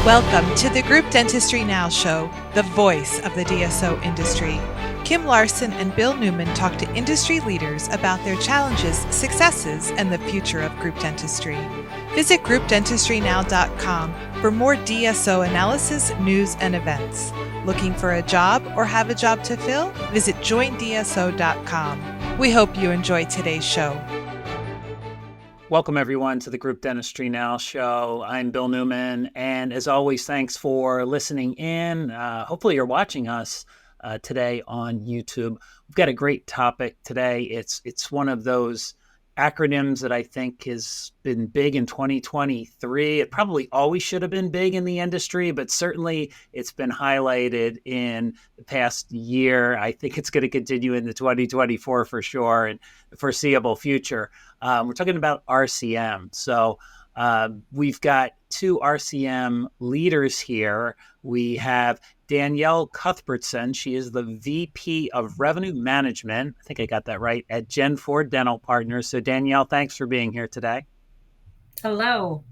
Welcome to the Group Dentistry Now Show, the voice of the DSO industry. Kim Larson and Bill Newman talk to industry leaders about their challenges, successes, and the future of group dentistry. Visit groupdentistrynow.com for more DSO analysis, news, and events. Looking for a job or have a job to fill? Visit joindso.com. We hope you enjoy today's show. Welcome, everyone, to the Group Dentistry Now Show. I'm Bill Newman, and as always, thanks for listening in. Hopefully you're watching us today on YouTube. We've got a great topic today. It's one of those acronyms that I think has been big in 2023. It probably always should have been big in the industry, but certainly it's been highlighted in the past year. I think it's going to continue into 2024 for sure and the foreseeable future. We're talking about RCM. So we've got two RCM leaders here. We have Danielle Cuthbertson. She is the VP of Revenue Management. I think I got that right, at Gen4 Dental Partners. So Danielle, thanks for being here today. Hello.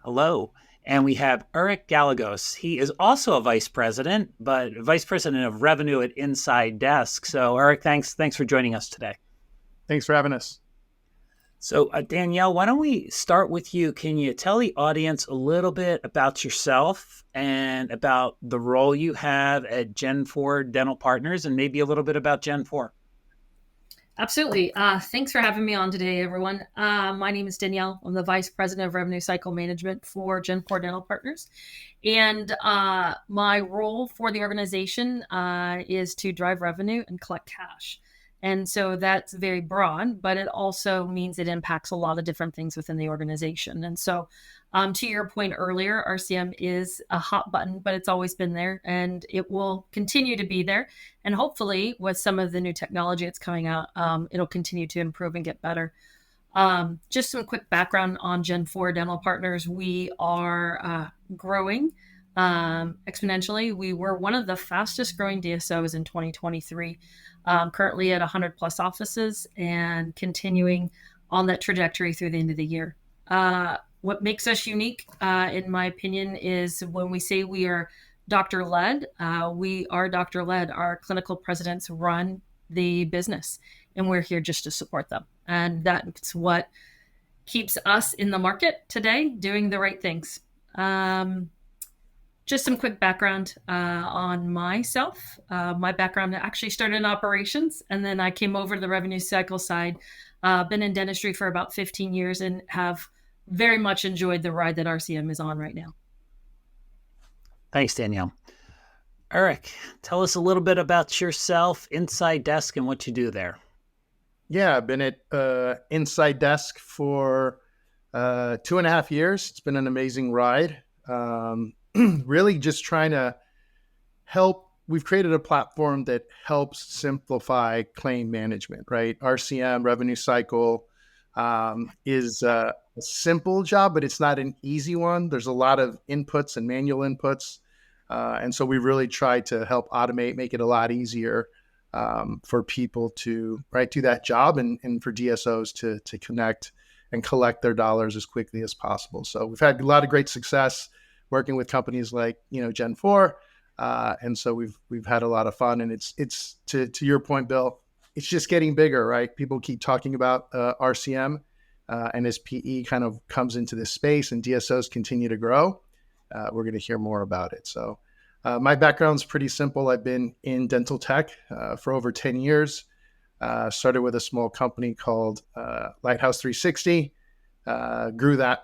Hello. And we have Eric Gallegos. He is also a vice president, but vice president of revenue at InsideDesk. So Eric, thanks for joining us today. Thanks for having us. So Danielle, why don't we start with you? Can you tell the audience a little bit about yourself and about the role you have at Gen4 Dental Partners and maybe a little bit about Gen4? Absolutely. Thanks for having me on today, everyone. My name is Danielle. I'm the Vice President of Revenue Cycle Management for Gen4 Dental Partners. And my role for the organization is to drive revenue and collect cash. And so that's very broad, but it also means it impacts a lot of different things within the organization. And so to your point earlier, RCM is a hot button, but it's always been there and it will continue to be there. And hopefully with some of the new technology that's coming out, it'll continue to improve and get better. Just some quick background on Gen4 Dental Partners. We are growing exponentially. We were one of the fastest growing DSOs in 2023, currently at 100 plus offices and continuing on that trajectory through the end of the year. What makes us unique, in my opinion, is when we say we are doctor-led, we are doctor-led. Our clinical presidents run the business and we're here just to support them. And that's what keeps us in the market today, doing the right things. Just some quick background on myself. My background actually started in operations, and then I came over to the revenue cycle side. Been in dentistry for about 15 years and have very much enjoyed the ride that RCM is on right now. Thanks, Danielle. Eric, tell us a little bit about yourself, InsideDesk, and what you do there. Yeah, I've been at InsideDesk for 2.5 years. It's been an amazing ride. Really just trying to help. We've created a platform that helps simplify claim management, right? RCM, revenue cycle, is a simple job, but it's not an easy one. There's a lot of inputs and manual inputs. And so we really try to help automate, make it a lot easier for people to do that job and for DSOs to connect and collect their dollars as quickly as possible. So we've had a lot of great success working with companies like, Gen4. And so we've had a lot of fun, and it's to your point, Bill, it's just getting bigger, right? People keep talking about RCM, and as PE kind of comes into this space and DSOs continue to grow, we're going to hear more about it. So my background's pretty simple. I've been in dental tech for over 10 years. Started with a small company called Lighthouse 360, grew that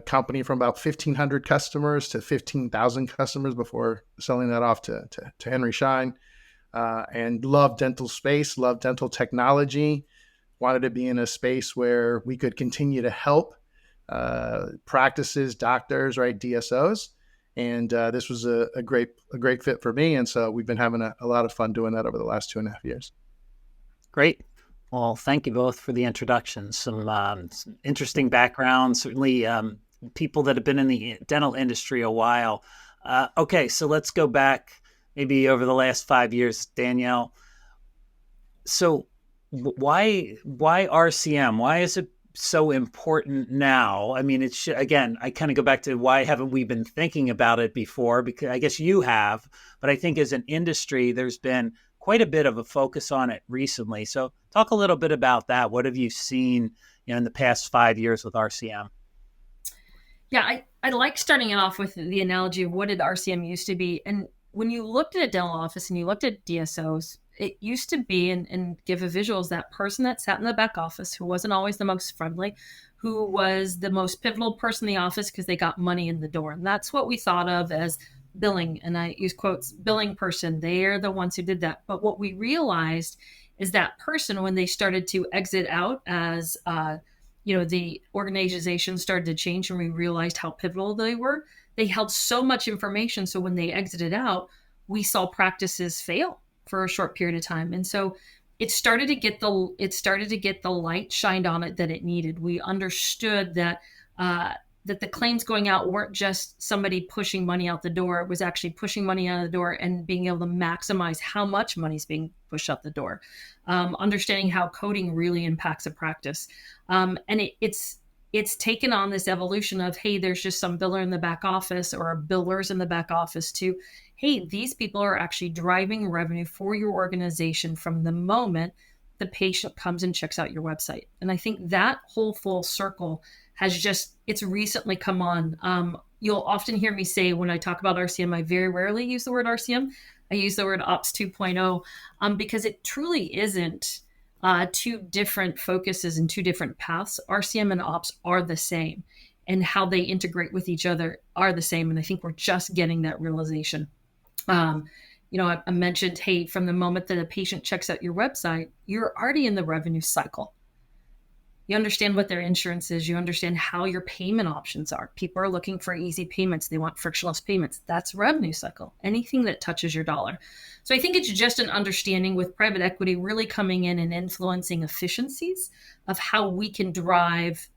company from about 1,500 customers to 15,000 customers before selling that off to Henry Schein, and loved dental space, loved dental technology, wanted to be in a space where we could continue to help practices, doctors, right, DSOs. And this was a great fit for me. And so we've been having a lot of fun doing that over the last 2.5 years. Great. Well, thank you both for the introductions. Some interesting backgrounds, certainly people that have been in the dental industry a while. Okay, so let's go back maybe over the last 5 years, Danielle. So why RCM? Why has it so important now? I mean, again, I kind of go back to why haven't we been thinking about it before? Because I guess you have, but I think as an industry, there's been quite a bit of a focus on it recently. So talk a little bit about that. What have you seen, in the past 5 years with RCM? Yeah, I like starting it off with the analogy of what did RCM used to be. And when you looked at a dental office and you looked at DSOs, it used to be, and give a visual, is that person that sat in the back office who wasn't always the most friendly, who was the most pivotal person in the office because they got money in the door. And that's what we thought of as billing. And I use quotes, billing person. They're the ones who did that. But what we realized is that person, when they started to exit out as, the organization started to change and we realized how pivotal they were. They held so much information. So when they exited out, we saw practices fail for a short period of time. And so it started to get the light shined on it that it needed. We understood that that the claims going out weren't just somebody pushing money out the door. It was actually pushing money out the door and being able to maximize how much money is being pushed out the door. Understanding how coding really impacts a practice. And it's taken on this evolution of, hey, there's just some biller in the back office or billers in the back office to, hey, these people are actually driving revenue for your organization from the moment the patient comes and checks out your website. And I think that whole full circle it's recently come on. You'll often hear me say when I talk about RCM, I very rarely use the word RCM. I use the word Ops 2.0 because it truly isn't two different focuses and two different paths. RCM and Ops are the same, and how they integrate with each other are the same. And I think we're just getting that realization. I mentioned, hey, from the moment that a patient checks out your website, you're already in the revenue cycle. You understand what their insurance is. You understand how your payment options are. People are looking for easy payments. They want frictionless payments. That's revenue cycle. Anything that touches your dollar. So I think it's just an understanding with private equity really coming in and influencing efficiencies of how we can drive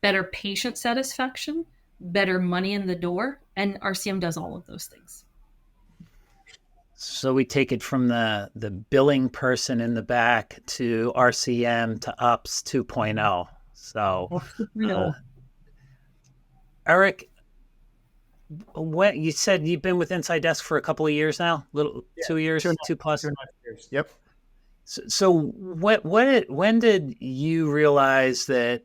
better patient satisfaction, better money in the door. And RCM does all of those things. So we take it from the billing person in the back to RCM to Ops 2.0. So, Eric, when you said you've been with InsideDesk for a couple of years now, 2 years, 2+. 2.5 years. Yep. So when did you realize that,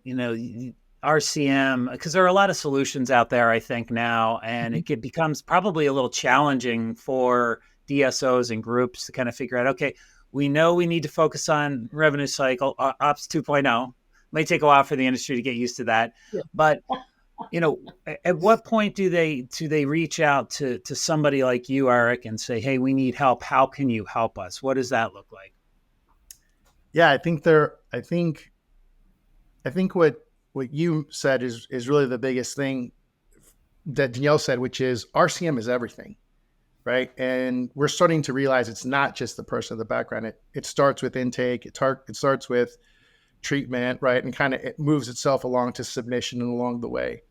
RCM, because there are a lot of solutions out there, I think now, and it becomes probably a little challenging for DSOs and groups to kind of figure out, okay, we know we need to focus on revenue cycle, Ops 2.0. May take a while for the industry to get used to that. Yeah. But, at what point do they reach out to somebody like you, Eric, and say, hey, we need help. How can you help us? What does that look like? Yeah, I think what you said is really the biggest thing that Danielle said, which is RCM is everything. Right. And we're starting to realize it's not just the person in the background. It starts with intake. It starts with treatment. Right. And kind of it moves itself along to submission and along the way.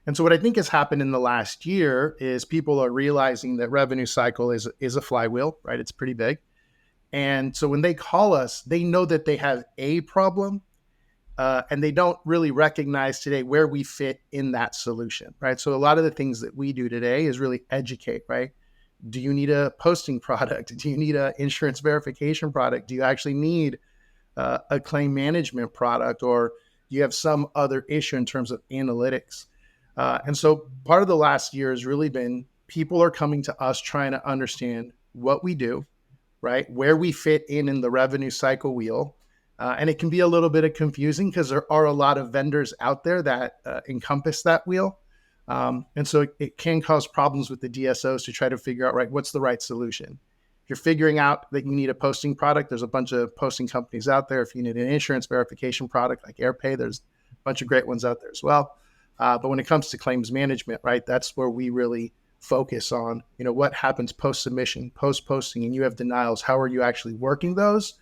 And so what I think has happened in the last year is people are realizing that revenue cycle is a flywheel. Right. It's pretty big. And so when they call us, they know that they have a problem and they don't really recognize today where we fit in that solution. Right. So a lot of the things that we do today is really educate. Right. Do you need a posting product? Do you need an insurance verification product? Do you actually need a claim management product, or do you have some other issue in terms of analytics? And so part of the last year has really been people are coming to us trying to understand what we do, right? Where we fit in the revenue cycle wheel. And it can be a little bit of confusing because there are a lot of vendors out there that encompass that wheel. And so it can cause problems with the DSOs to try to figure out, right, what's the right solution. If you're figuring out that you need a posting product, there's a bunch of posting companies out there. If you need an insurance verification product like AirPay, there's a bunch of great ones out there as well. But when it comes to claims management, right, that's where we really focus on, what happens post-submission, post-posting, and you have denials. How are you actually working those?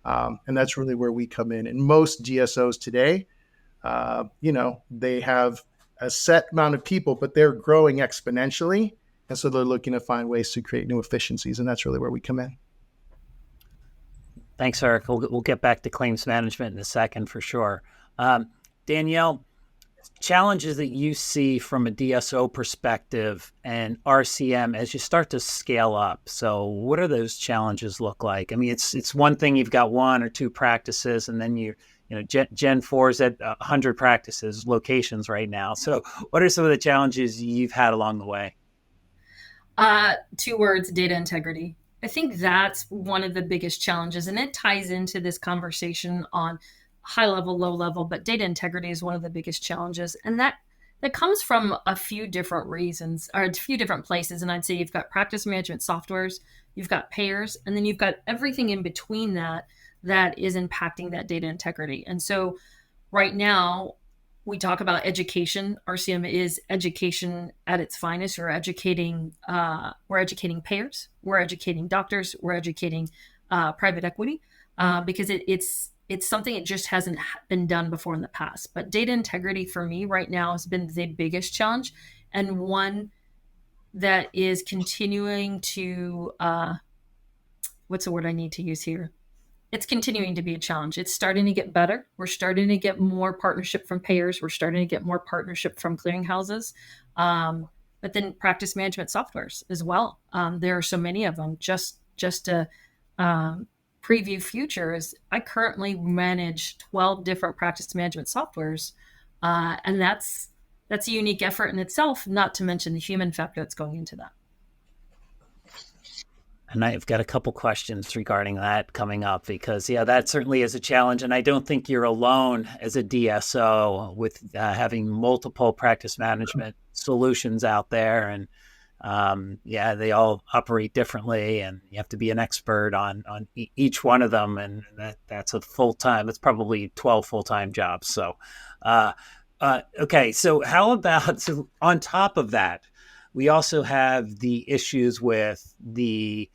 And that's really where we come in. And most DSOs today, they have a set amount of people, but they're growing exponentially. And so they're looking to find ways to create new efficiencies. And that's really where we come in. Thanks, Eric. We'll get back to claims management in a second for sure. Danielle, challenges that you see from a DSO perspective and RCM as you start to scale up. So what do those challenges look like? I mean, it's one thing you've got one or two practices, and then Gen4 is at 100 practices, locations right now. So what are some of the challenges you've had along the way? Two words: data integrity. I think that's one of the biggest challenges, and it ties into this conversation on high level, low level, but data integrity is one of the biggest challenges. And that comes from a few different reasons or a few different places. And I'd say you've got practice management softwares, you've got payers, and then you've got everything in between that is impacting that data integrity. And so right now, we talk about education. RCM is education at its finest. We're educating payers, we're educating doctors, we're educating private equity because it's something that just hasn't been done before in the past. But data integrity for me right now has been the biggest challenge, and one that is continuing to what's the word I need to use here? It's continuing to be a challenge. It's starting to get better. We're starting to get more partnership from payers. We're starting to get more partnership from clearinghouses. But then practice management softwares as well. There are so many of them. Just to preview futures, I currently manage 12 different practice management softwares. And that's a unique effort in itself, not to mention the human factor that's going into that. And I've got a couple questions regarding that coming up because, that certainly is a challenge. And I don't think you're alone as a DSO with having multiple practice management solutions out there. And they all operate differently, and you have to be an expert on each one of them. And that's a full-time, it's probably 12 full-time jobs. So, okay. So how about, on top of that, we also have the issues with the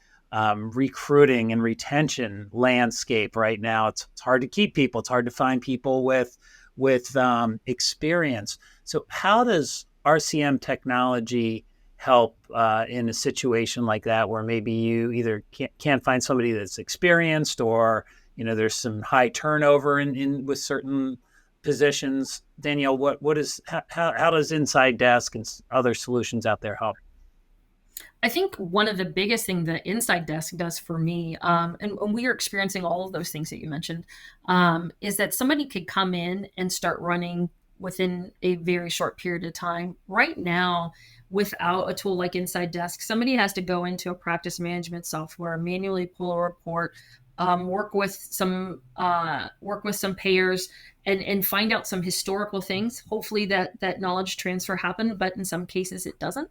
recruiting and retention landscape right now. It's hard to keep people. It's hard to find people with experience. So how does RCM technology help in a situation like that, where maybe you either can't find somebody that's experienced, or there's some high turnover in with certain positions? Danielle, how does InsideDesk and other solutions out there help? I think one of the biggest things that InsideDesk does for me, and we are experiencing all of those things that you mentioned, is that somebody could come in and start running within a very short period of time. Right now, without a tool like InsideDesk, somebody has to go into a practice management software, manually pull a report, work with some payers, and find out some historical things. Hopefully that knowledge transfer happened, but in some cases it doesn't.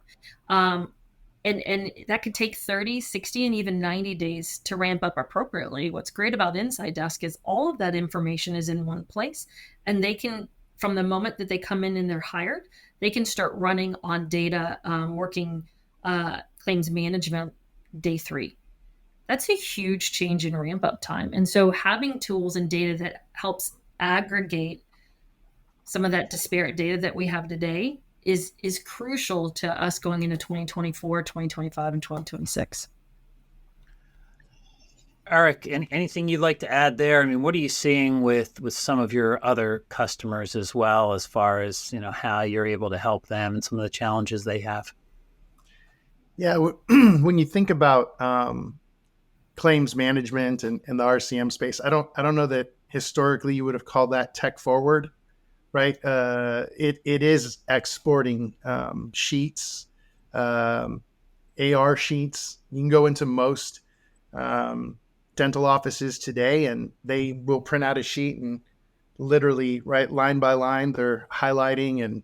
And that could take 30, 60, and even 90 days to ramp up appropriately. What's great about InsideDesk is all of that information is in one place, and they can, from the moment that they come in and they're hired, they can start running on data, working claims management day 3. That's a huge change in ramp up time. And so having tools and data that helps aggregate some of that disparate data that we have today is crucial to us going into 2024, 2025, and 2026. Eric, anything you'd like to add there? I mean, what are you seeing with some of your other customers as well, as far as how you're able to help them and some of the challenges they have? Yeah, when you think about claims management and the RCM space, I don't know that historically you would have called that tech forward, right? It is exporting sheets, AR sheets. You can go into most dental offices today, and they will print out a sheet and literally, right, line by line, they're highlighting and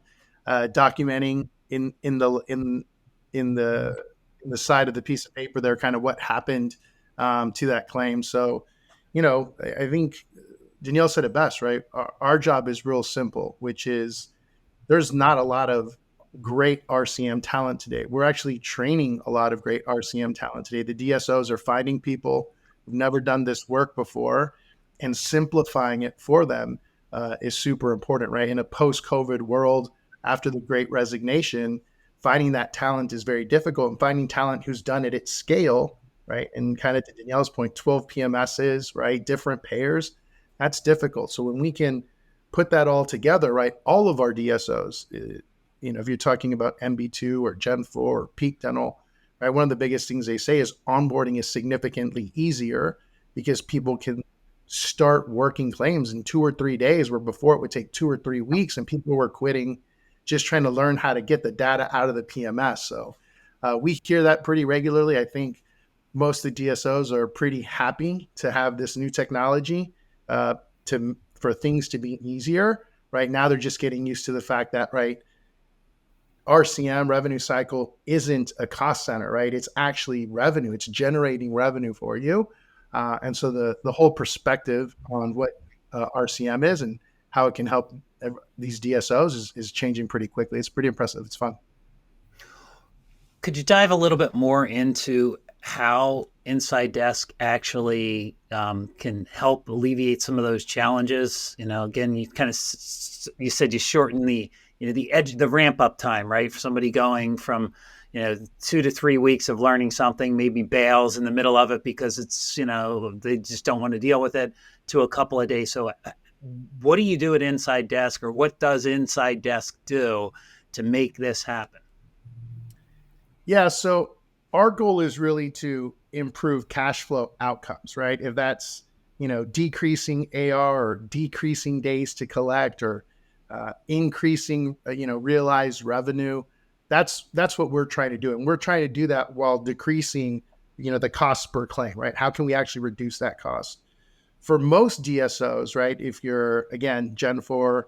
documenting in the side of the piece of paper there, kind of what happened to that claim. So, I think Danielle said it best, right? Our job is real simple, which is there's not a lot of great RCM talent today. We're actually training a lot of great RCM talent today. The DSOs are finding people who've never done this work before, and simplifying it for them is super important, right? In a post-COVID world, after the Great Resignation, finding that talent is very difficult, and finding talent who's done it at scale, right? And kind of to Danielle's point, 12 PMSs, right? Different payers, that's difficult. So when we can put that all together, right? All of our DSOs, if you're talking about MB2 or Gen4 or Peak Dental, right? One of the biggest things they say is onboarding is significantly easier because people can start working claims in 2 or 3 days, where before it would take 2 or 3 weeks and people were quitting just trying to learn how to get the data out of the PMS. So we hear that pretty regularly. I think most of the DSOs are pretty happy to have this new technology for things to be easier. Right now, they're just getting used to the fact that, right, RCM, revenue cycle, isn't a cost center, right? It's actually revenue. It's generating revenue for you. And so the whole perspective on what RCM is and how it can help these DSOs is changing pretty quickly. It's pretty impressive. It's fun. Could you dive a little bit more into how InsideDesk actually can help alleviate some of those challenges? Again, you said you shorten the ramp up time, right? For somebody going from 2 to 3 weeks of learning something, maybe bails in the middle of it because it's they just don't want to deal with it, to a couple of days. So what do you do at InsideDesk, or what does InsideDesk do to make this happen? Yeah, so our goal is really to improve cash flow outcomes, right? If that's, decreasing AR or decreasing days to collect, or increasing, realized revenue, that's what we're trying to do. And we're trying to do that while decreasing, the cost per claim, right? How can we actually reduce that cost? For most DSOs, right, if you're, again, Gen4,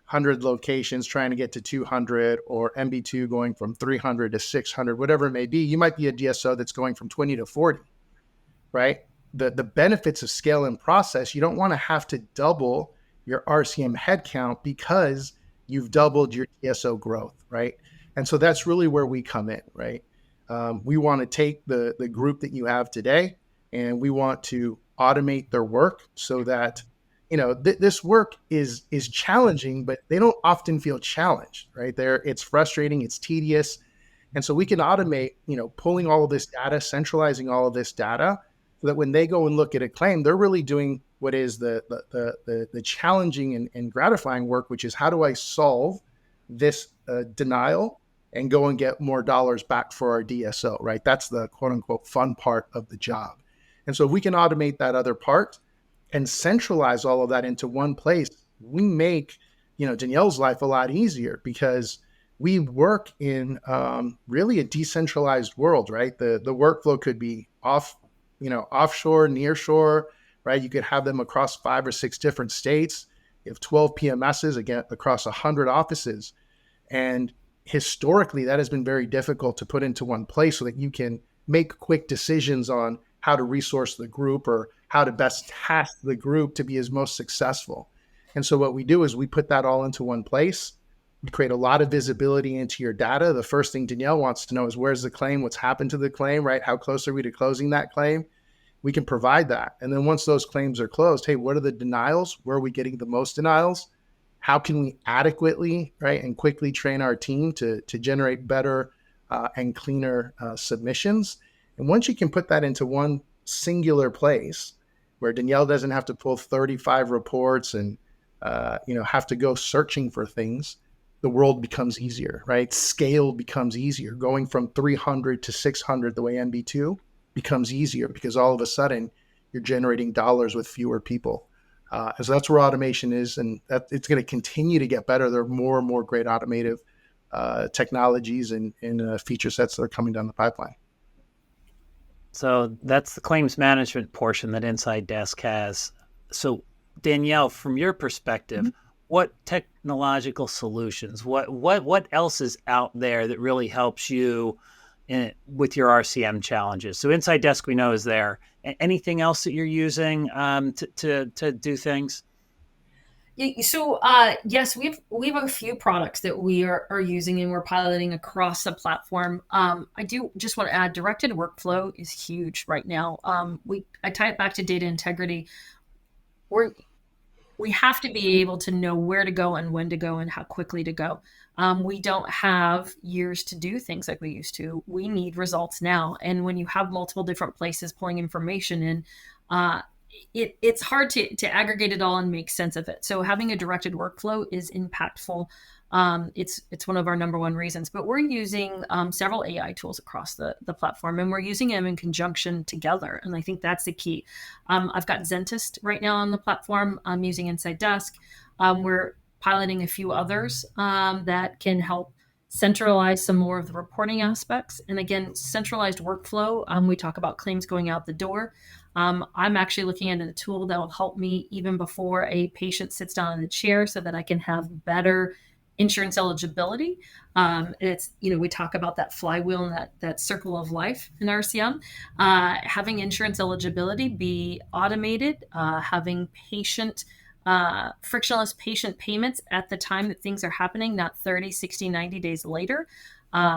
100 locations trying to get to 200, or MB2 going from 300 to 600, whatever it may be, you might be a DSO that's going from 20 to 40, right? The benefits of scale and process, you don't want to have to double your RCM headcount because you've doubled your DSO growth, right? And so that's really where we come in, right? We want to take the group that you have today, and we want to automate their work so that, this work is challenging, but they don't often feel challenged, right? It's frustrating, it's tedious. And so we can automate, pulling all of this data, centralizing all of this data, so that when they go and look at a claim, they're really doing what is the challenging and gratifying work, which is, how do I solve this denial and go and get more dollars back for our DSO, right? That's the quote unquote fun part of the job. And so if we can automate that other part and centralize all of that into one place, we make, Danielle's life a lot easier, because we work in really a decentralized world, right? The workflow could be offshore, nearshore, right? You could have them across 5 or 6 different states. You have 12 PMSs, again, across 100 offices. And historically, that has been very difficult to put into one place so that you can make quick decisions on how to resource the group or how to best task the group to be as most successful. And so what we do is we put that all into one place. We create a lot of visibility into your data. The first thing Danielle wants to know is, where's the claim? What's happened to the claim, right? How close are we to closing that claim? We can provide that. And then once those claims are closed, hey, what are the denials? Where are we getting the most denials? How can we adequately, right, and quickly train our team to generate better and cleaner submissions? And once you can put that into one singular place, where Danielle doesn't have to pull 35 reports and have to go searching for things, the world becomes easier, right? Scale becomes easier. Going from 300 to 600 the way MB2 becomes easier, because all of a sudden you're generating dollars with fewer people. And so that's where automation is, and that it's going to continue to get better. There are more and more great automative technologies and feature sets that are coming down the pipeline. So that's the claims management portion that InsideDesk has. So Danielle, from your perspective, what technological solutions, what else is out there that really helps you with your RCM challenges? So InsideDesk, we know, is there. Anything else that you're using to do things? Yeah, so yes, we have a few products that we are using and we're piloting across the platform. I do just want to add, directed workflow is huge right now. I tie it back to data integrity. We have to be able to know where to go and when to go and how quickly to go. We don't have years to do things like we used to. We need results now. And when you have multiple different places pulling information in, it's hard to aggregate it all and make sense of it. So having a directed workflow is impactful. It's one of our number one reasons, but we're using several AI tools across the platform, and we're using them in conjunction together. And I think that's the key. I've got Zentist right now on the platform. I'm using InsideDesk. We're piloting a few others that can help centralize some more of the reporting aspects. And again, centralized workflow. We talk about claims going out the door. I'm actually looking at a tool that will help me even before a patient sits down in the chair so that I can have better insurance eligibility. It's, we talk about that flywheel and that circle of life in RCM. Having insurance eligibility be automated, having frictionless patient payments at the time that things are happening, not 30, 60, 90 days later.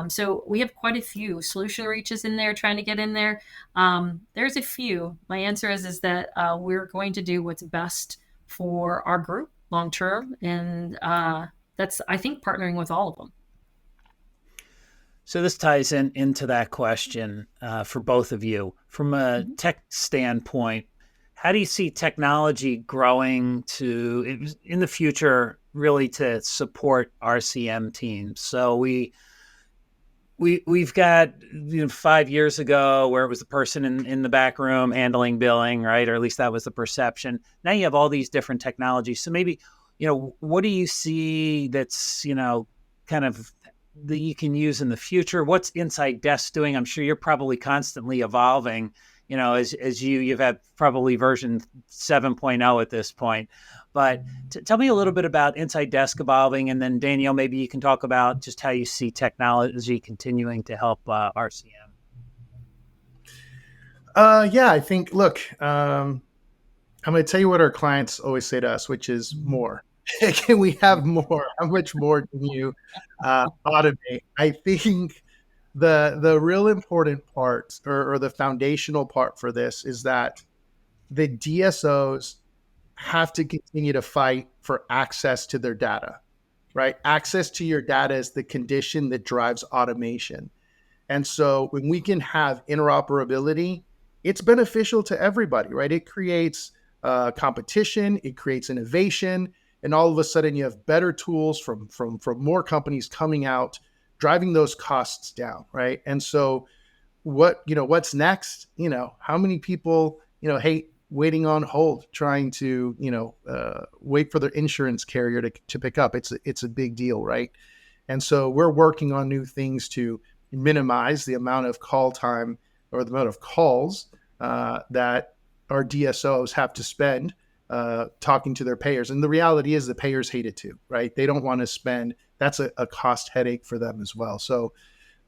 So we have quite a few solution reaches in there trying to get in there. There's a few. My answer is that we're going to do what's best for our group long term. And that's, I think, partnering with all of them. So this ties into that question for both of you. From a tech standpoint, how do you see technology growing in the future really to support RCM teams? So we've got 5 years ago where it was the person in the back room handling billing, right? Or at least that was the perception. Now you have all these different technologies. So maybe, what do you see that's, kind of that you can use in the future? What's InsideDesk doing? I'm sure you're probably constantly evolving, as you've had probably version 7.0 at this point. But tell me a little bit about InsideDesk evolving, and then Danielle, maybe you can talk about just how you see technology continuing to help RCM. I think, look, I'm going to tell you what our clients always say to us, which is more. Can we have more? How much more can you automate? I think the real important part or the foundational part for this is that the DSOs have to continue to fight for access to their data, right? Access to your data is the condition that drives automation. And so when we can have interoperability, it's beneficial to everybody, right? It creates competition, it creates innovation, and all of a sudden you have better tools from more companies coming out, driving those costs down, right? And so what's next? How many people, hate waiting on hold, trying to, wait for their insurance carrier to pick up? It's a big deal, right? And so we're working on new things to minimize the amount of call time or the amount of calls that our DSOs have to spend talking to their payers. And the reality is the payers hate it too, right? They don't want to spend. That's a cost headache for them as well. So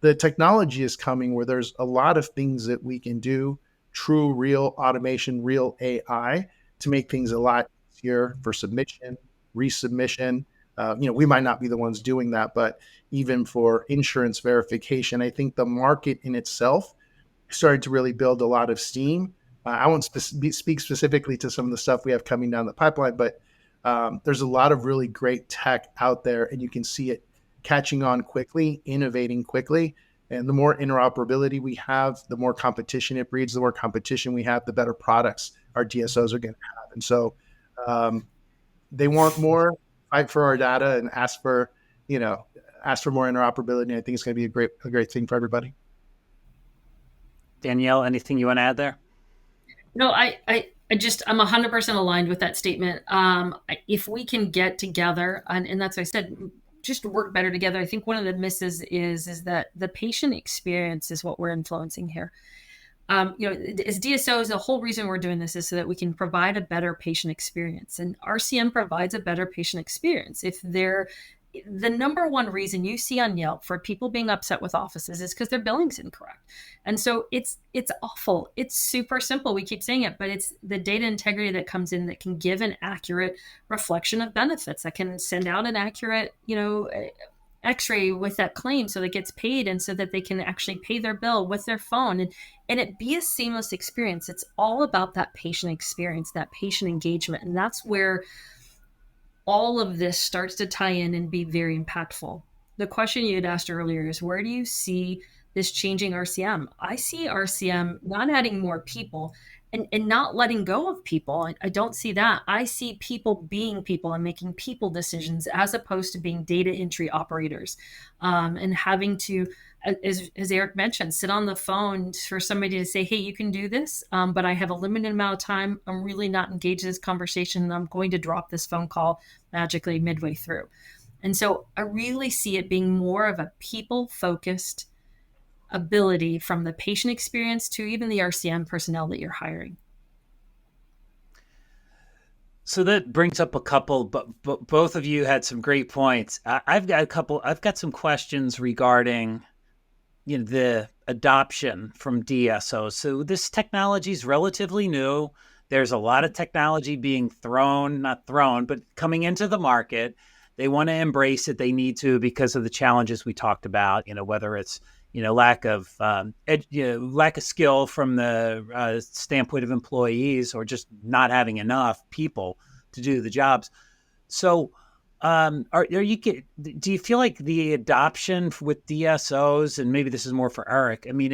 the technology is coming where there's a lot of things that we can do, true, real automation, real AI, to make things a lot easier for submission, resubmission. We might not be the ones doing that, but even for insurance verification, I think the market in itself started to really build a lot of steam. I won't speak specifically to some of the stuff we have coming down the pipeline, but there's a lot of really great tech out there, and you can see it catching on quickly, innovating quickly. And the more interoperability we have, the more competition it breeds. The more competition we have, the better products our DSOs are going to have. And so they want more, fight for our data, and ask for more interoperability. And I think it's going to be a great thing for everybody. Danielle, anything you want to add there? No, I'm 100% aligned with that statement. If we can get together, and that's what I said, just work better together. I think one of the misses is that the patient experience is what we're influencing here. As DSOs, the whole reason we're doing this is so that we can provide a better patient experience, and RCM provides a better patient experience. The number one reason you see on Yelp for people being upset with offices is because their billing's incorrect. And so it's awful. It's super simple. We keep saying it, but it's the data integrity that comes in that can give an accurate reflection of benefits, that can send out an accurate, x-ray with that claim so that it gets paid, and so that they can actually pay their bill with their phone, and it be a seamless experience. It's all about that patient experience, that patient engagement. And that's where all of this starts to tie in and be very impactful. The question you had asked earlier is, where do you see this changing RCM? I see RCM not adding more people and not letting go of people. I don't see that. I see people being people and making people decisions as opposed to being data entry operators, and having to, as Eric mentioned, sit on the phone for somebody to say, hey, you can do this, but I have a limited amount of time. I'm really not engaged in this conversation. I'm going to drop this phone call magically midway through. And so I really see it being more of a people-focused ability, from the patient experience to even the RCM personnel that you're hiring. So that brings up a couple, but both of you had some great points. I've got some questions regarding, the adoption from DSOs. So this technology is relatively new. There's a lot of technology being not thrown, but coming into the market. They want to embrace it. They need to, because of the challenges we talked about, whether it's, lack of skill from the standpoint of employees, or just not having enough people to do the jobs. So, do you feel like the adoption with DSOs, and maybe this is more for Eric, I mean,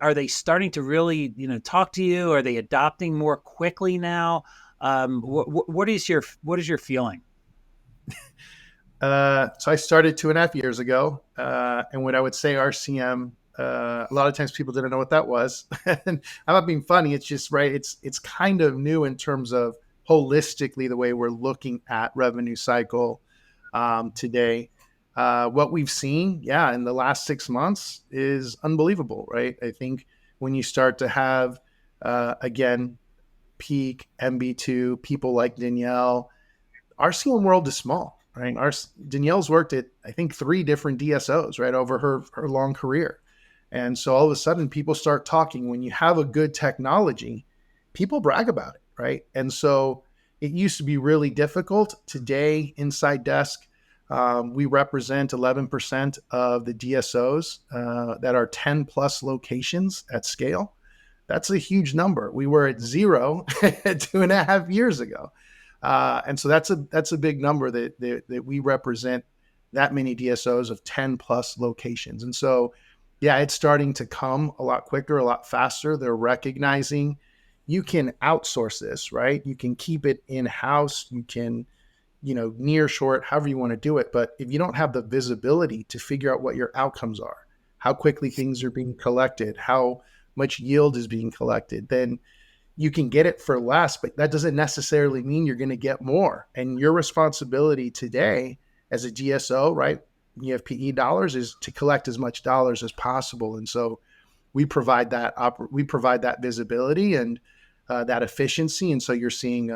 are they starting to really, talk to you? Are they adopting more quickly now? What is your feeling? So I started 2.5 years ago. And what I would say, RCM, a lot of times people didn't know what that was. And I'm not being funny. It's just, right. It's kind of new in terms of holistically the way we're looking at revenue cycle today. What we've seen, in the last 6 months is unbelievable, right? I think when you start to have, again, peak MB2, people like Danielle, RCM world is small. Right. Danielle's worked at, I think, 3 different DSOs, right, over her long career. And so all of a sudden people start talking. When you have a good technology, people brag about it, right? And so it used to be really difficult. Today, InsideDesk, we represent 11% of the DSOs that are 10 plus locations at scale. That's a huge number. We were at 0 2.5 years ago. And so that's a big number that we represent, that many DSOs of 10 plus locations. And so, it's starting to come a lot quicker, a lot faster. They're recognizing you can outsource this, right? You can keep it in-house. You can, near short, however you want to do it. But if you don't have the visibility to figure out what your outcomes are, how quickly things are being collected, how much yield is being collected, then you can get it for less, but that doesn't necessarily mean you're going to get more. And your responsibility today as a DSO, right? You have PE dollars, is to collect as much dollars as possible. And so we provide that visibility and that efficiency. And so you're seeing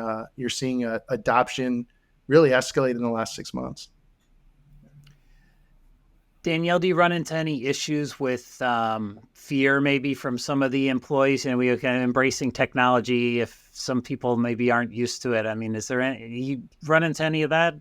adoption really escalate in the last 6 months. Danielle, do you run into any issues with fear maybe from some of the employees? We are kind of embracing technology if some people maybe aren't used to it. I mean, you run into any of that?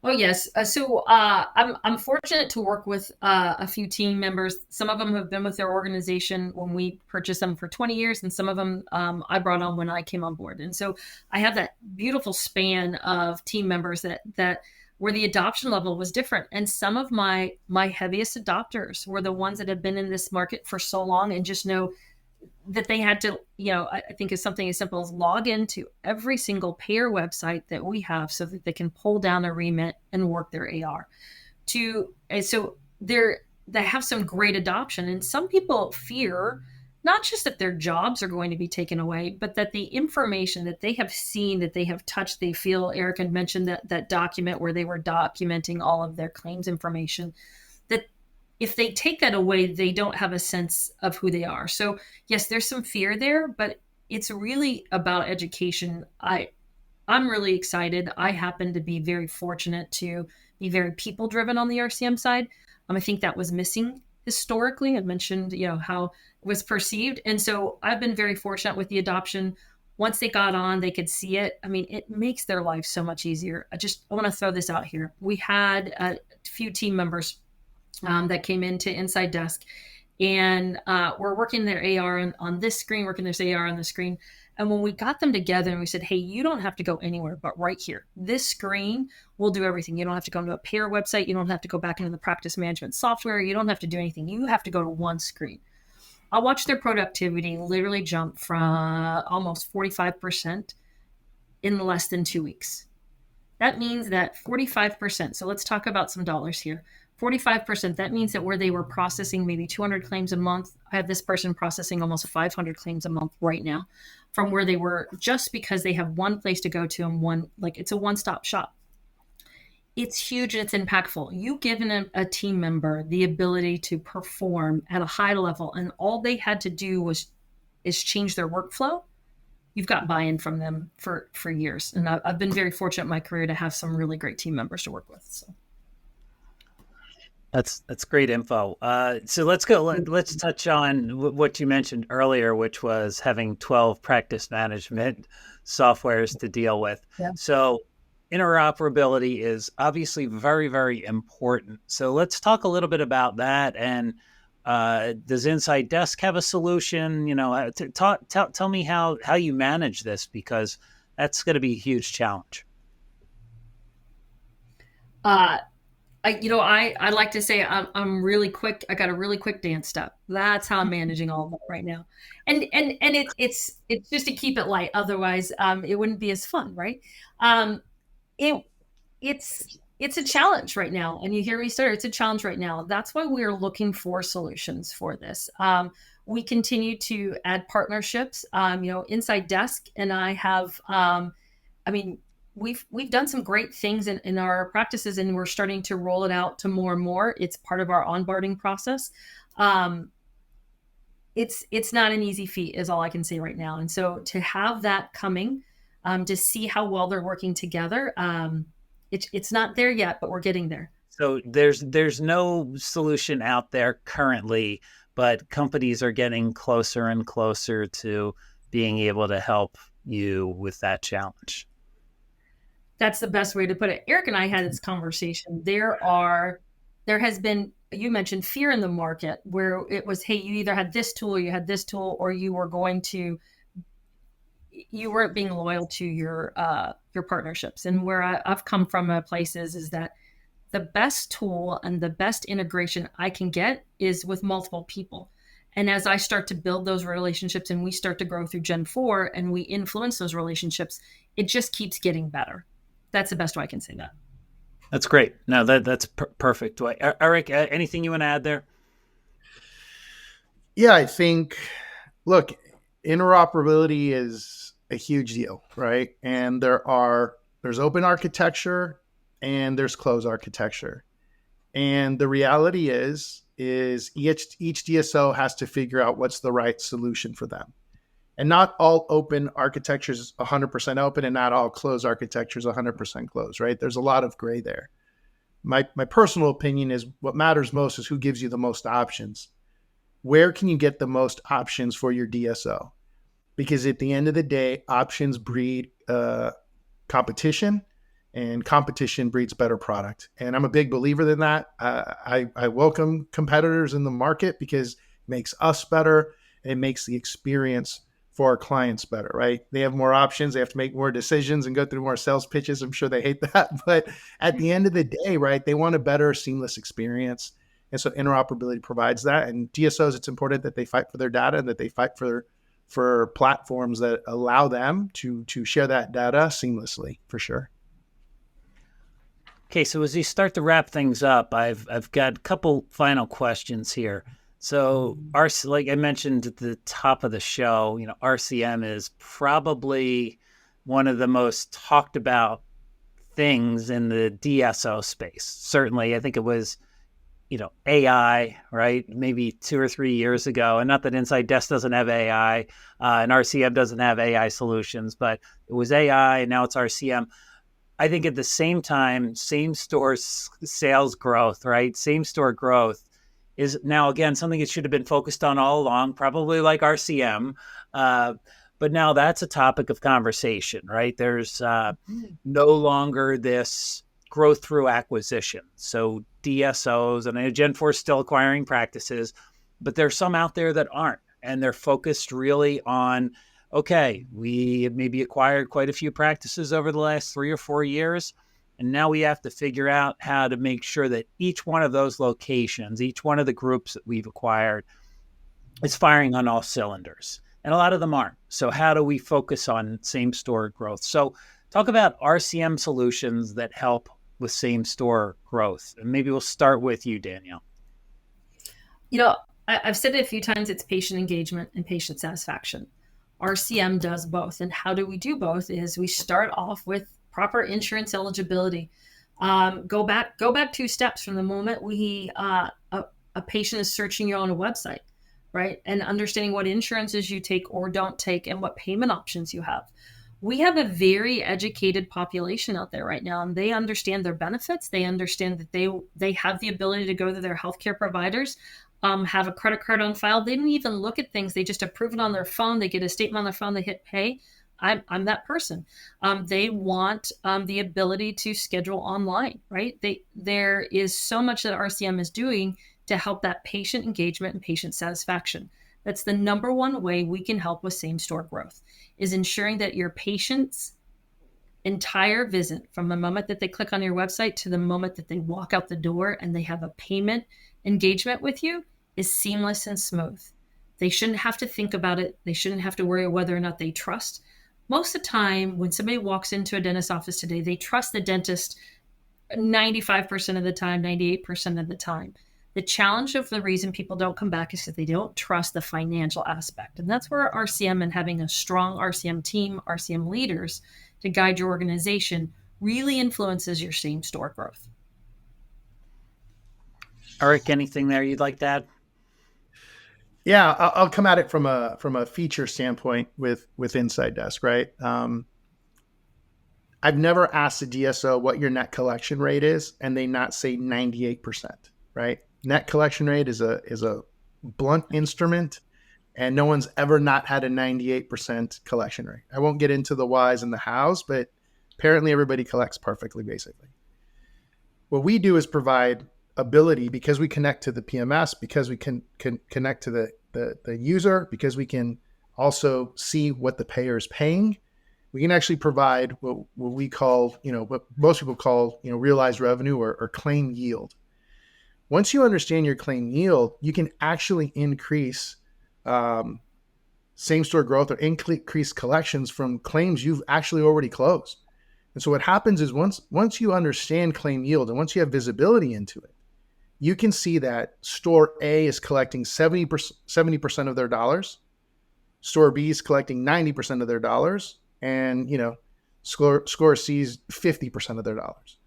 Oh, yes. So I'm fortunate to work with a few team members. Some of them have been with their organization when we purchased them for 20 years, and some of them I brought on when I came on board. And so I have that beautiful span of team members that where the adoption level was different. And some of my heaviest adopters were the ones that have been in this market for so long and just know that they had to, I think it's something as simple as log into every single payer website that we have so that they can pull down a remit and work their AR. So they have some great adoption. And some people fear not just that their jobs are going to be taken away, but that the information that they have seen, that they have touched, they feel, Eric had mentioned that document where they were documenting all of their claims information, that if they take that away, they don't have a sense of who they are. So yes, there's some fear there, but it's really about education. I'm really excited. I happen to be very fortunate to be very people-driven on the RCM side. I think that was missing historically. I mentioned, how it was perceived. And so I've been very fortunate with the adoption. Once they got on, they could see it. I mean, it makes their life so much easier. I want to throw this out here. We had a few team members that came into InsideDesk, and we're working their AR on this screen, working their AR on the screen. And when we got them together and we said, hey, you don't have to go anywhere but right here. This screen will do everything. You don't have to go into a payer website. You don't have to go back into the practice management software. You don't have to do anything. You have to go to one screen. I watched their productivity literally jump from almost 45% in less than 2 weeks. That means that 45%, so let's talk about some dollars here. 45%, that means that where they were processing maybe 200 claims a month, I have this person processing almost 500 claims a month right now from where they were, just because they have one place to go to and it's a one-stop shop. It's huge and it's impactful. You given a team member the ability to perform at a high level, and all they had to do is change their workflow. You've got buy-in from them for years. And I've been very fortunate in my career to have some really great team members to work with. So. That's great info. So let's go. Let's touch on what you mentioned earlier, which was having 12 practice management softwares to deal with. Yeah. So interoperability is obviously very, very important. So let's talk a little bit about that. And does InsideDesk have a solution? Tell me how you manage this, because that's going to be a huge challenge. I like to say I'm really quick. I got a really quick dance step. That's how I'm managing all of that right now. And it's just to keep it light. Otherwise, it wouldn't be as fun, right? It's a challenge right now. And you hear me start, it's a challenge right now. That's why we're looking for solutions for this. We continue to add partnerships. InsideDesk and I have, we've done some great things in our practices, and we're starting to roll it out to more and more. It's part of our onboarding process. It's not an easy feat, is all I can say right now. And so to have that coming, to see how well they're working together, it's not there yet, but we're getting there. So there's no solution out there currently, but companies are getting closer and closer to being able to help you with that challenge. That's the best way to put it. Eric and I had this conversation. There has been, you mentioned fear in the market, where it was, hey, you either had this tool or you had this tool, or you weren't being loyal to your partnerships. And where I've come from places is that the best tool and the best integration I can get is with multiple people. And as I start to build those relationships and we start to grow through Gen4 and we influence those relationships, it just keeps getting better. That's the best way I can say that. That's great. No, that's perfect. Eric, anything you want to add there? Yeah, I think, look, interoperability is a huge deal, right? And there's open architecture and there's closed architecture. And the reality is each DSO has to figure out what's the right solution for them. And not all open architecture is 100% open, and not all closed architecture is 100% closed, right? There's a lot of gray there. My personal opinion is what matters most is who gives you the most options. Where can you get the most options for your DSO? Because at the end of the day, options breed competition, and competition breeds better product. And I'm a big believer in that. I welcome competitors in the market because it makes us better. It makes the experience for our clients better, right? They have more options. They have to make more decisions and go through more sales pitches. I'm sure they hate that. But at the end of the day, right, they want a better, seamless experience. And so interoperability provides that. And DSOs, it's important that they fight for their data and that they fight for platforms that allow them to share that data seamlessly, for sure. Okay, so as we start to wrap things up, I've got a couple final questions here. So, like I mentioned at the top of the show, RCM is probably one of the most talked about things in the DSO space. Certainly, I think it was, AI, right? Maybe 2 or 3 years ago. And not that InsideDesk doesn't have AI and RCM doesn't have AI solutions, but it was AI and now it's RCM. I think at the same time, same store sales growth, right? Same store growth is now, again, something that should have been focused on all along, probably like RCM. But now that's a topic of conversation, right? There's no longer this growth through acquisition. So DSOs, and I know Gen4 is still acquiring practices, but there's some out there that aren't. And they're focused really on, okay, we maybe acquired quite a few practices over the last 3 or 4 years. And now we have to figure out how to make sure that each one of those locations, each one of the groups that we've acquired is firing on all cylinders, and a lot of them aren't. So how do we focus on same store growth? So talk about RCM solutions that help with same store growth. And maybe we'll start with you, Danielle. I've said it a few times, it's patient engagement and patient satisfaction. RCM does both. And how do we do both is we start off with proper insurance eligibility. Go back 2 steps from the moment a patient is searching you on a website, right? And understanding what insurances you take or don't take and what payment options you have. We have a very educated population out there right now, and they understand their benefits. They understand that they have the ability to go to their healthcare providers, have a credit card on file. They don't even look at things. They just approve it on their phone. They get a statement on their phone. They hit pay. I'm that person. They want the ability to schedule online, right? There is so much that RCM is doing to help that patient engagement and patient satisfaction. That's the number one way we can help with same store growth, is ensuring that your patient's entire visit, from the moment that they click on your website to the moment that they walk out the door and they have a payment engagement with you, is seamless and smooth. They shouldn't have to think about it. They shouldn't have to worry whether or not they trust. Most of the time, when somebody walks into a dentist's office today, they trust the dentist 95% of the time, 98% of the time. The challenge of the reason people don't come back is that they don't trust the financial aspect. And that's where RCM and having a strong RCM team, RCM leaders to guide your organization really influences your same store growth. Eric, anything there you'd like to add? Yeah, I'll come at it from a feature standpoint with InsideDesk, right? I've never asked a DSO what your net collection rate is, and they not say 98%, right? Net collection rate is a blunt instrument, and no one's ever not had a 98% collection rate. I won't get into the whys and the hows, but apparently everybody collects perfectly, basically. What we do is provide ability, because we connect to the PMS, because we can connect to the user, because we can also see what the payer is paying. We can actually provide what we call, what most people call, realized revenue or claim yield. Once you understand your claim yield, you can actually increase same-store growth or increase collections from claims you've actually already closed. And so what happens is once you understand claim yield and once you have visibility into it, you can see that store A is collecting 70% of their dollars, store B is collecting 90% of their dollars, and score C is 50% of their dollars.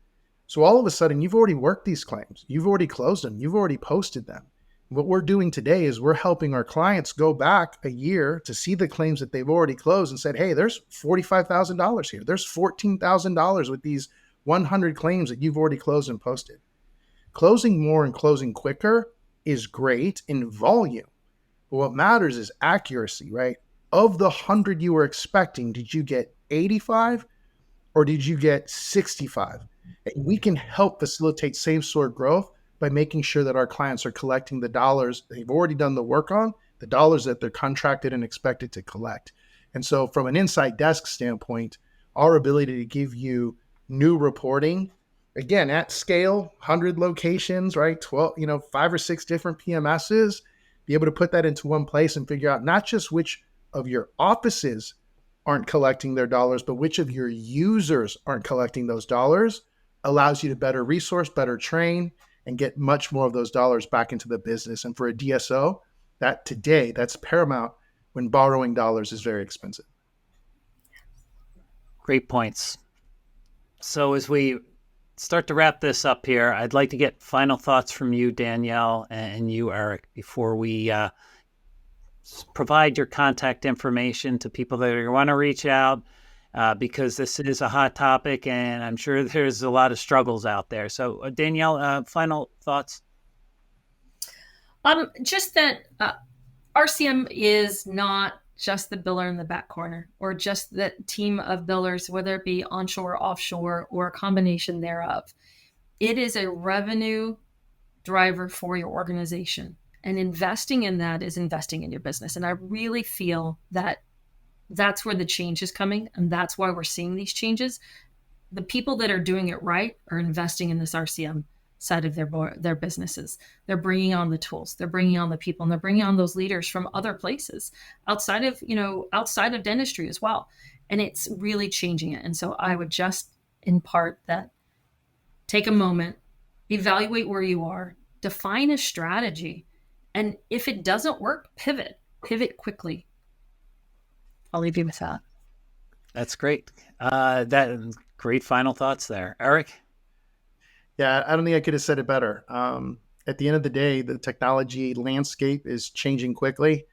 So all of a sudden, you've already worked these claims. You've already closed them. You've already posted them. What we're doing today is we're helping our clients go back a year to see the claims that they've already closed and said, hey, there's $45,000 here. There's $14,000 with these 100 claims that you've already closed and posted. Closing more and closing quicker is great in volume. But what matters is accuracy, right? Of the 100 you were expecting, did you get 85 or did you get 65? We can help facilitate same-store growth by making sure that our clients are collecting the dollars they've already done the work on, the dollars that they're contracted and expected to collect. And so from an InsideDesk standpoint, our ability to give you new reporting, again, at scale, 100 locations, right? 12, 5 or 6 different PMSs, be able to put that into one place and figure out not just which of your offices aren't collecting their dollars, but which of your users aren't collecting those dollars, allows you to better resource, better train, and get much more of those dollars back into the business. And for a DSO, that's paramount when borrowing dollars is very expensive. Great points. So as we start to wrap this up here, I'd like to get final thoughts from you, Danielle, and you, Eric, before we provide your contact information to people that want to reach out, because this is a hot topic and I'm sure there's a lot of struggles out there. So Danielle, final thoughts? Just that RCM is not just the biller in the back corner or just the team of billers, whether it be onshore, offshore, or a combination thereof. It is a revenue driver for your organization. And investing in that is investing in your business. And I really feel that that's where the change is coming. And that's why we're seeing these changes. The people that are doing it right are investing in this RCM side of their businesses. They're bringing on the tools, they're bringing on the people, and they're bringing on those leaders from other places outside of dentistry as well. And it's really changing it. And so I would just impart that: take a moment, evaluate where you are, define a strategy, and if it doesn't work, pivot quickly. I'll leave you with that. That's great. Great final thoughts there. Eric? Yeah, I don't think I could have said it better. At the end of the day, the technology landscape is changing quickly.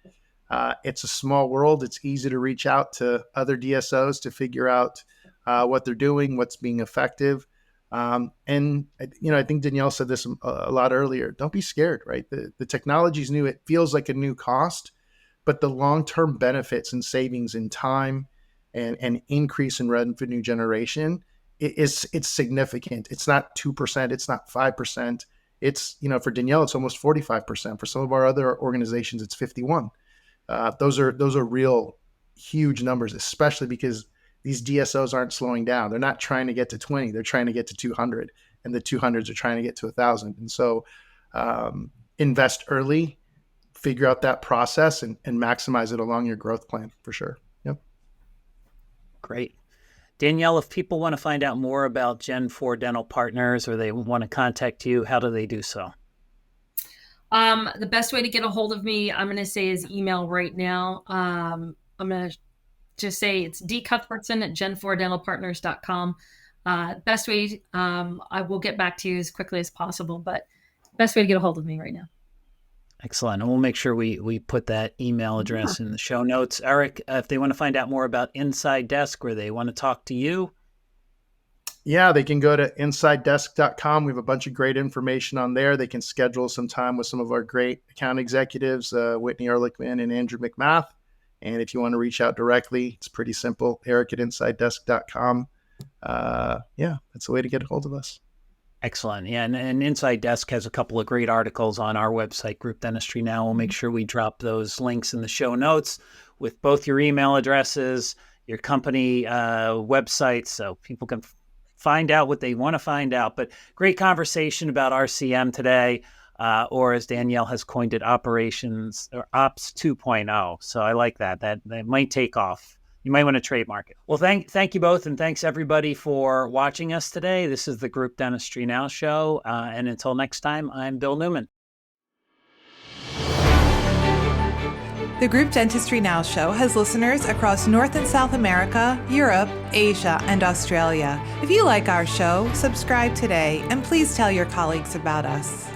It's a small world. It's easy to reach out to other DSOs to figure out what they're doing, what's being effective. And I think Danielle said this a lot earlier. Don't be scared, right? The technology is new. It feels like a new cost, but the long-term benefits and savings in time and increase in revenue generation, it's significant. It's not 2%. It's not 5%. It's, for Danielle, it's almost 45%. For some of our other organizations, it's 51%. Those are real huge numbers, especially because these DSOs aren't slowing down. They're not trying to get to 20. They're trying to get to 200, and the 200s are trying to get to 1,000. And so invest early, figure out that process, and maximize it along your growth plan for sure. Yep. Great. Danielle, if people want to find out more about Gen4 Dental Partners, or they want to contact you, how do they do so? The best way to get a hold of me, I'm going to say, is email right now. I'm going to just say it's dcuthbertson@gen4dentalpartners.com. Best way, I will get back to you as quickly as possible, but best way to get a hold of me right now. Excellent. And we'll make sure we put that email address in the show notes. Eric, if they want to find out more about InsideDesk, or they want to talk to you? Yeah, they can go to InsideDesk.com. We have a bunch of great information on there. They can schedule some time with some of our great account executives, Whitney Ehrlichman and Andrew McMath. And if you want to reach out directly, it's pretty simple. Eric@InsideDesk.com. That's the way to get a hold of us. Excellent. Yeah, and Inside Desk has a couple of great articles on our website, Group Dentistry Now. We'll make sure we drop those links in the show notes with both your email addresses, your company websites, so people can find out what they want to find out. But great conversation about RCM today, or as Danielle has coined it, operations or Ops 2.0. So I like that. That might take off. You might want to trademark it. Well, thank you both, and thanks everybody for watching us today. This is the Group Dentistry Now Show, and until next time, I'm Bill Newman. The Group Dentistry Now Show has listeners across North and South America, Europe, Asia, and Australia. If you like our show, subscribe today, and please tell your colleagues about us.